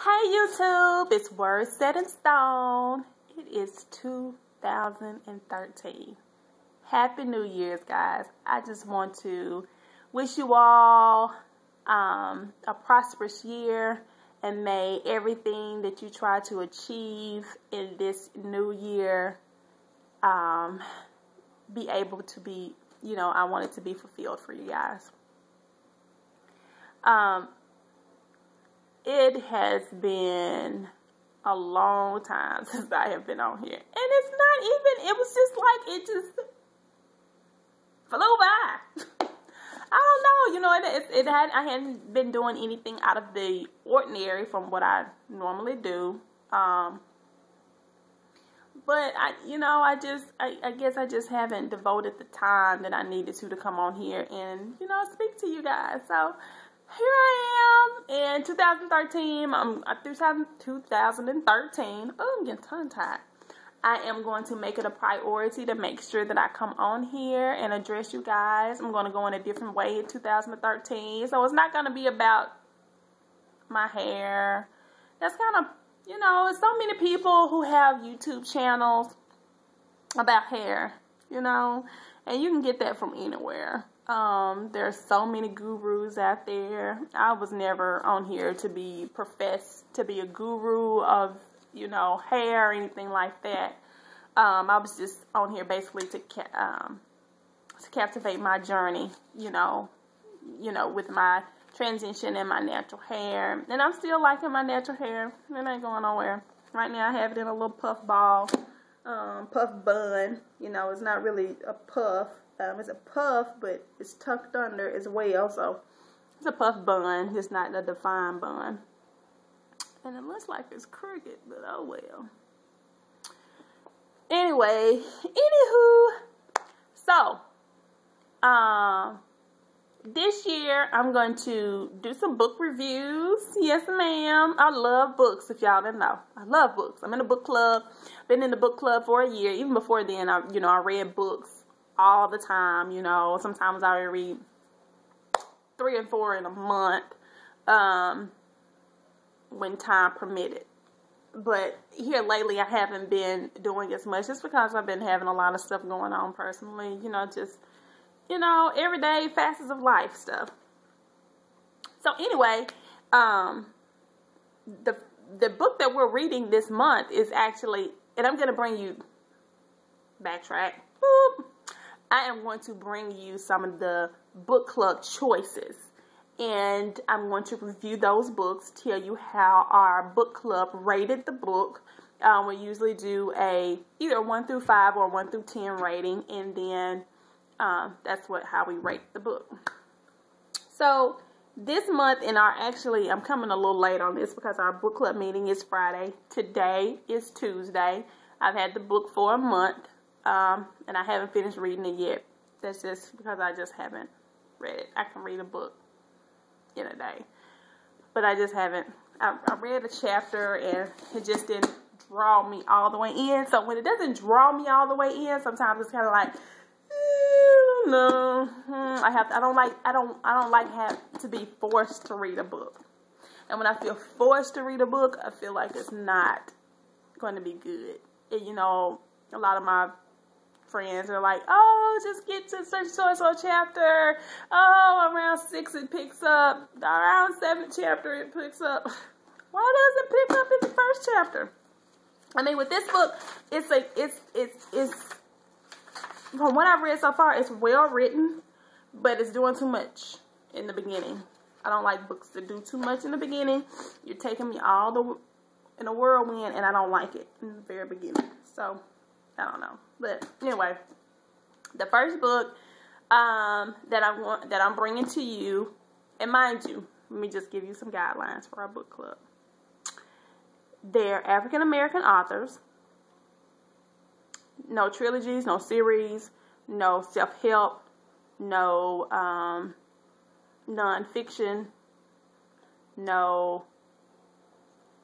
Hey YouTube, it's Word Set in Stone. It is 2013. Happy New Year's, guys. I just want to wish you all a prosperous year, and may everything that you try to achieve in this new year be able to be, I want it to be fulfilled for you guys. It has been a long time since I have been on here. And it's not even, it was just like, it just flew by. I don't know, I hadn't been doing anything out of the ordinary from what I normally do. But I guess I just haven't devoted the time that I needed to come on here and, speak to you guys. So here I am in 2013. I'm 2013. Oh, I'm getting tongue-tied. I am going to make it a priority to make sure that I come on here and address you guys. I'm going to go in a different way in 2013. So it's not going to be about my hair. That's kind of, so many people who have YouTube channels about hair, and you can get that from anywhere. There's so many gurus out there. I was never on here to be professed to be a guru of, hair or anything like that. I was just on here basically to captivate my journey, with my transition and my natural hair. And I'm still liking my natural hair. It ain't going nowhere. Right now I have it in a little puff ball, puff bun. It's not really a puff. It's a puff, but it's tucked under as well. So it's a puff bun. It's not a defined bun. And it looks like it's crooked, but oh well. Anyway, so this year I'm going to do some book reviews. Yes, ma'am. I love books, if y'all didn't know. I love books. I'm in a book club. Been in the book club for a year. Even before then, I read books all the time. Sometimes I read 3 and 4 in a month, when time permitted. But here lately I haven't been doing as much, just because I've been having a lot of stuff going on personally, everyday facets of life stuff. So anyway, the book that we're reading this month is actually, and I'm going to bring you, backtrack, boop. I am going to bring you some of the book club choices, and I'm going to review those books, tell you how our book club rated the book. We usually do either 1 through 5 or 1 through 10 rating, and then that's how we rate the book. So this month, I'm coming a little late on this because our book club meeting is Friday. Today is Tuesday. I've had the book for a month. And I haven't finished reading it yet. That's just because I just haven't read it. I can read a book in a day, but I just haven't. I read a chapter and it just didn't draw me all the way in. So when it doesn't draw me all the way in, sometimes it's kind of like, no, I don't like have to be forced to read a book. And when I feel forced to read a book, I feel like it's not going to be good. And, a lot of my friends are like, oh, just get to such so chapter. Oh, around 6 it picks up. Around 7th chapter it picks up. Why does it pick up in the first chapter? I mean, with this book, it's from what I've read so far, it's well written, but it's doing too much in the beginning. I don't like books that do too much in the beginning. You're taking me in a whirlwind, and I don't like it in the very beginning. So I don't know. But anyway, the first book that I'm bringing to you, and mind you, let me just give you some guidelines for our book club. They're African American authors. No trilogies, no series, no self-help, no nonfiction, no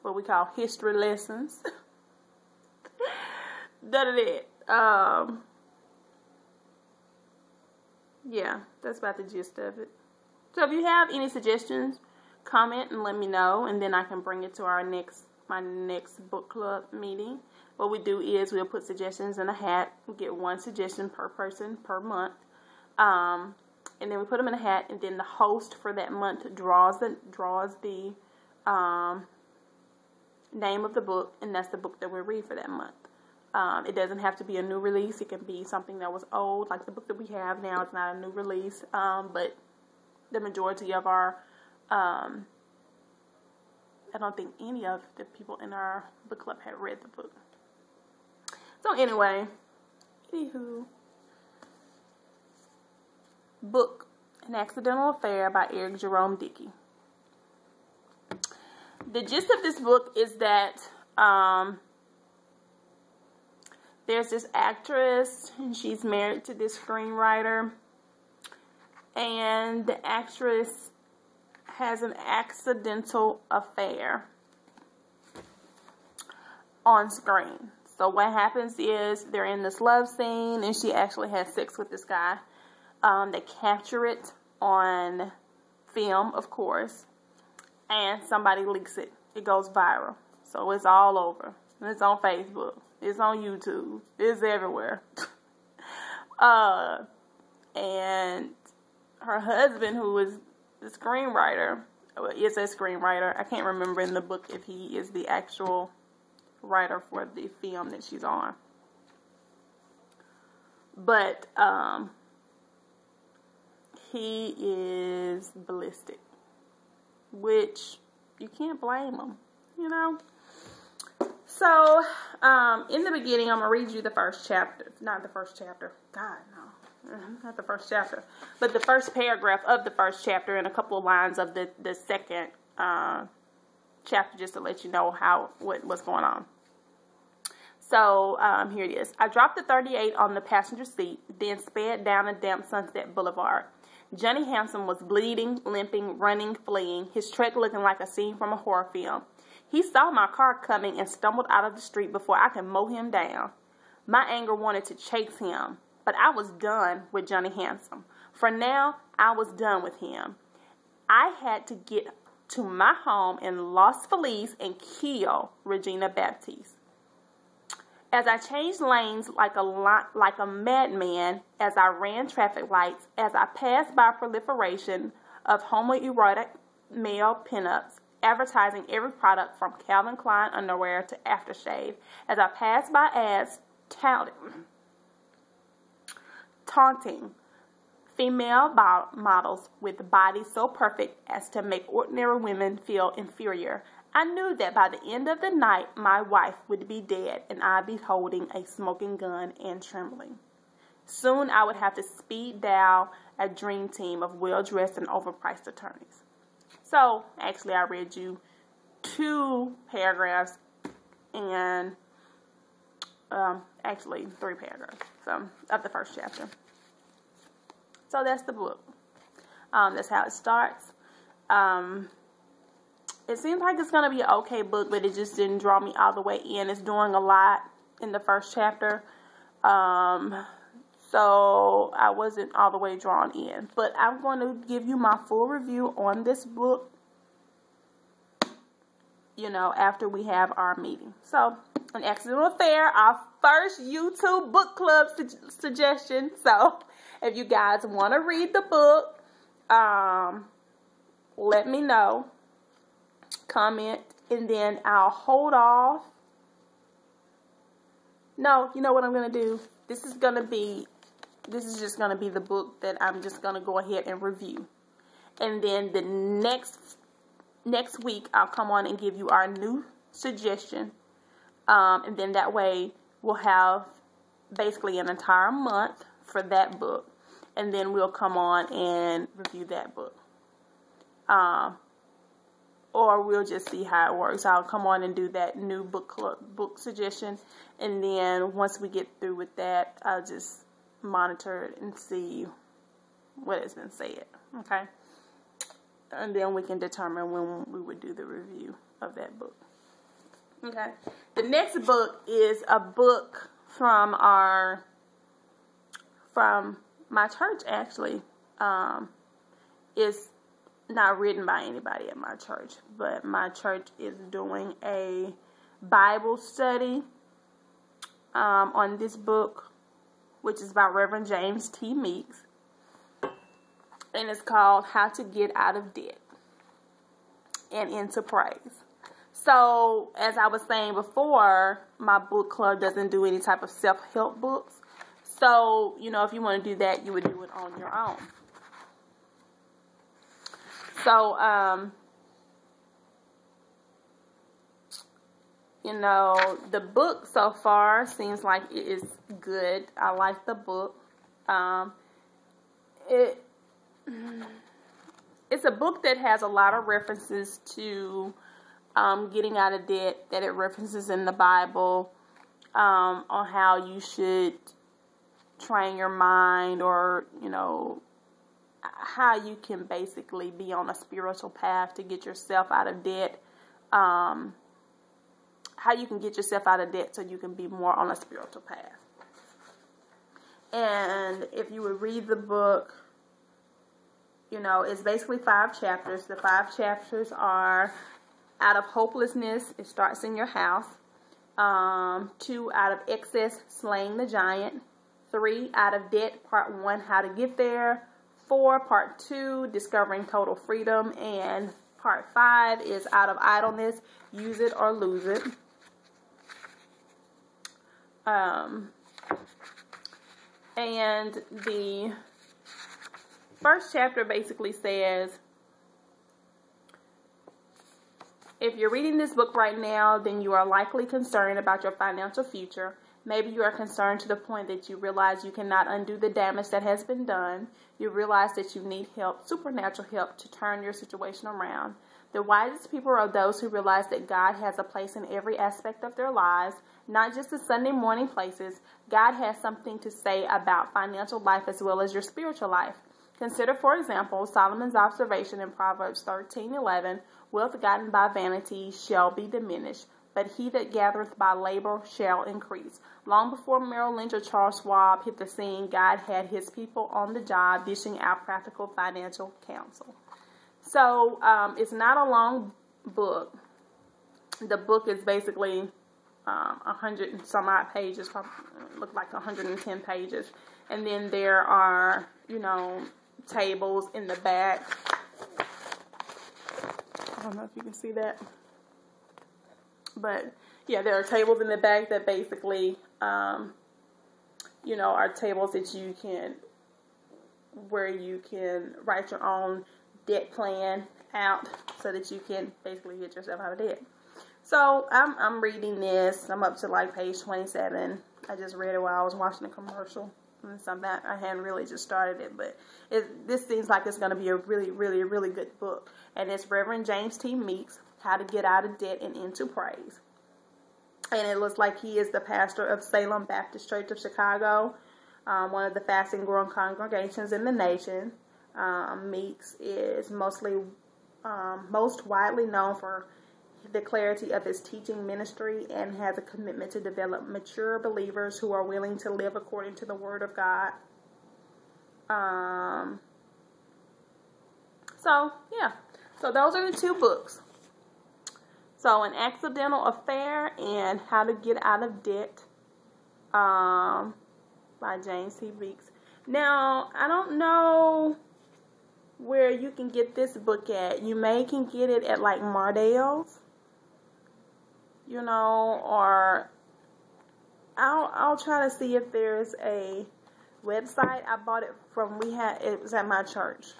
what we call history lessons. None of that. Yeah, that's about the gist of it. So if you have any suggestions, comment and let me know, and then I can bring it to my next book club meeting. What we do is we'll put suggestions in a hat. We get one suggestion per person per month. And then we put them in a hat, and then the host for that month draws the name of the book, and that's the book that we read for that month. It doesn't have to be a new release. It can be something that was old, like the book that we have now. It's not a new release, but the majority of our, I don't think any of the people in our book club had read the book. So anyway, anywho, book, An Accidental Affair by Eric Jerome Dickey. The gist of this book is that there's this actress, and she's married to this screenwriter, and the actress has an accidental affair on screen. So what happens is they're in this love scene, and she actually has sex with this guy. They capture it on film, of course, and somebody leaks it. It goes viral. So it's all over. It's on Facebook. It's on YouTube. It's everywhere. And her husband, who is the screenwriter, is a screenwriter. I can't remember in the book if he is the actual writer for the film that she's on. But he is ballistic, which you can't blame him, you know. So in the beginning, I'm gonna read you the first chapter. Not the first chapter. God, no, not the first chapter, but the first paragraph of the first chapter and a couple of lines of the second chapter, just to let you know what's going on. So here it is. I dropped the .38 on the passenger seat, then sped down a damp Sunset Boulevard. Johnny Hanson was bleeding, limping, running, fleeing, his trek looking like a scene from a horror film. He saw my car coming and stumbled out of the street before I could mow him down. My anger wanted to chase him, but I was done with Johnny Hanson. For now, I was done with him. I had to get to my home in Los Feliz and kill Regina Baptiste. As I changed lanes like a madman, as I ran traffic lights, as I passed by proliferation of homoerotic male pinups, advertising every product from Calvin Klein underwear to aftershave, as I passed by ads taunting female models with bodies so perfect as to make ordinary women feel inferior, I knew that by the end of the night, my wife would be dead and I'd be holding a smoking gun and trembling. Soon I would have to speed dial a dream team of well-dressed and overpriced attorneys. So, actually, I read you 2 paragraphs and, actually, 3 paragraphs of the first chapter. So, that's the book. That's how it starts. It seems like it's going to be an okay book, but it just didn't draw me all the way in. It's doing a lot in the first chapter. So I wasn't all the way drawn in. But I'm going to give you my full review on this book, you know, after we have our meeting. So, An Accidental Affair, our first YouTube book club suggestion. So, if you guys want to read the book, let me know. Comment, and then I'll hold off. No, you know what I'm going to do? This is just going to be the book that I'm just going to go ahead and review. And then the next week, I'll come on and give you our new suggestion. And then that way, we'll have basically an entire month for that book. And then we'll come on and review that book. Or we'll just see how it works. I'll come on and do that new book suggestion. And then once we get through with that, I'll just monitor it and see what has been said. Okay? And then we can determine when we would do the review of that book. Okay? The next book is a book from my church, actually. It's not written by anybody at my church, but my church is doing a Bible study on this book, which is by Reverend James T. Meeks, and it's called How to Get Out of Debt and Into Praise. So, as I was saying before, my book club doesn't do any type of self-help books. So, you know, if you want to do that, you would do it on your own. So, you know, the book so far seems like it is good. I like the book. It's a book that has a lot of references to getting out of debt, that it references in the Bible, on how you should train your mind, or, you know, how you can basically be on a spiritual path to get yourself out of debt. How you can get yourself out of debt so you can be more on a spiritual path. And if you would read the book, you know, it's basically 5 chapters. The 5 chapters are: out of hopelessness, it starts in your house. 2, out of excess, slaying the giant. 3, out of debt, part 1, how to get there. 4, part 2, discovering total freedom. And part 5 is out of idleness, use it or lose it. And the first chapter basically says, if you're reading this book right now, then you are likely concerned about your financial future. Maybe you are concerned to the point that you realize you cannot undo the damage that has been done. You realize that you need help, supernatural help, to turn your situation around. The wisest people are those who realize that God has a place in every aspect of their lives, not just the Sunday morning places. God has something to say about financial life as well as your spiritual life. Consider, for example, Solomon's observation in Proverbs 13:11, wealth gotten by vanity shall be diminished, but he that gathereth by labor shall increase. Long before Merrill Lynch or Charles Schwab hit the scene, God had his people on the job dishing out practical financial counsel. So it's not a long book. The book is basically 100 and some odd pages, probably look like 110 pages. And then there are, you know, tables in the back. I don't know if you can see that. But, yeah, there are tables in the back that basically, you know, are tables that you can, where you can write your own debt plan out so that you can basically get yourself out of debt. So, I'm reading this. I'm up to like page 27. I just read it while I was watching the commercial. And something I hadn't really just started it, but this seems like it's going to be a really, really, really good book. And it's Reverend James T. Meeks, How to Get Out of Debt and Into Praise. And it looks like he is the pastor of Salem Baptist Church of Chicago, one of the fastest growing congregations in the nation. Meeks is most widely known for the clarity of his teaching ministry and has a commitment to develop mature believers who are willing to live according to the Word of God. So, yeah. So those are the 2 books. So, An Accidental Affair and How to Get Out of Debt by James T. Meeks. Now, I don't know where you can get this book at. You can get it at like Mardale's, you know, or I'll try to see if there's a website. I bought it from, it was at my church,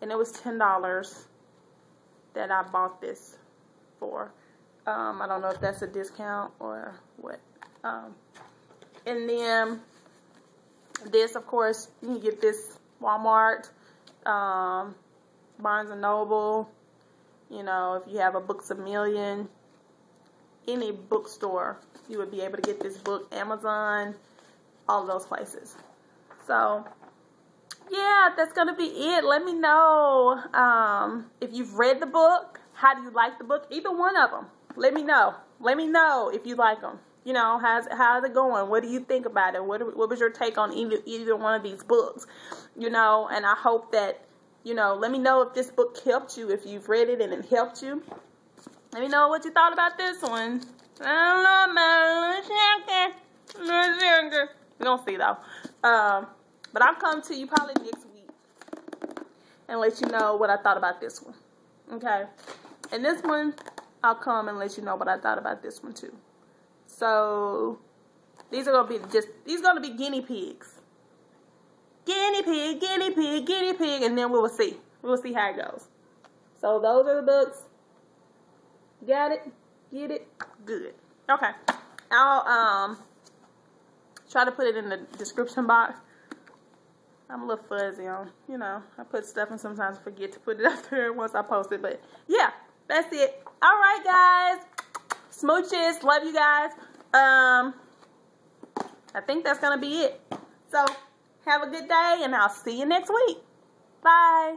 and it was $10 that I bought this for. I don't know if that's a discount or what. And then this, of course, you can get this Walmart, Barnes & Noble, you know, if you have a Books A Million, any bookstore, you would be able to get this book. Amazon, all of those places. So, yeah, that's going to be it. Let me know if you've read the book. How do you like the book? Either one of them. Let me know. Let me know if you like them. You know, how's it going? What do you think about it? What was your take on either one of these books? You know, and I hope that You know, let me know if this book helped you, if you've read it and it helped you. Let me know what you thought about this one. I don't know, man. We're going to see, though. But I'll come to you probably next week and let you know what I thought about this one. Okay? And this one, I'll come and let you know what I thought about this one, too. So, these are going to be guinea pigs. Guinea pig, guinea pig, guinea pig, and then we will see. We will see how it goes. So those are the books. Got it? Get it? Good. Okay. I'll try to put it in the description box. I'm a little fuzzy on, you know, I put stuff and sometimes forget to put it up there once I post it. But yeah, that's it. All right, guys. Smooches. Love you guys. I think that's going to be it. So, have a good day, and I'll see you next week. Bye.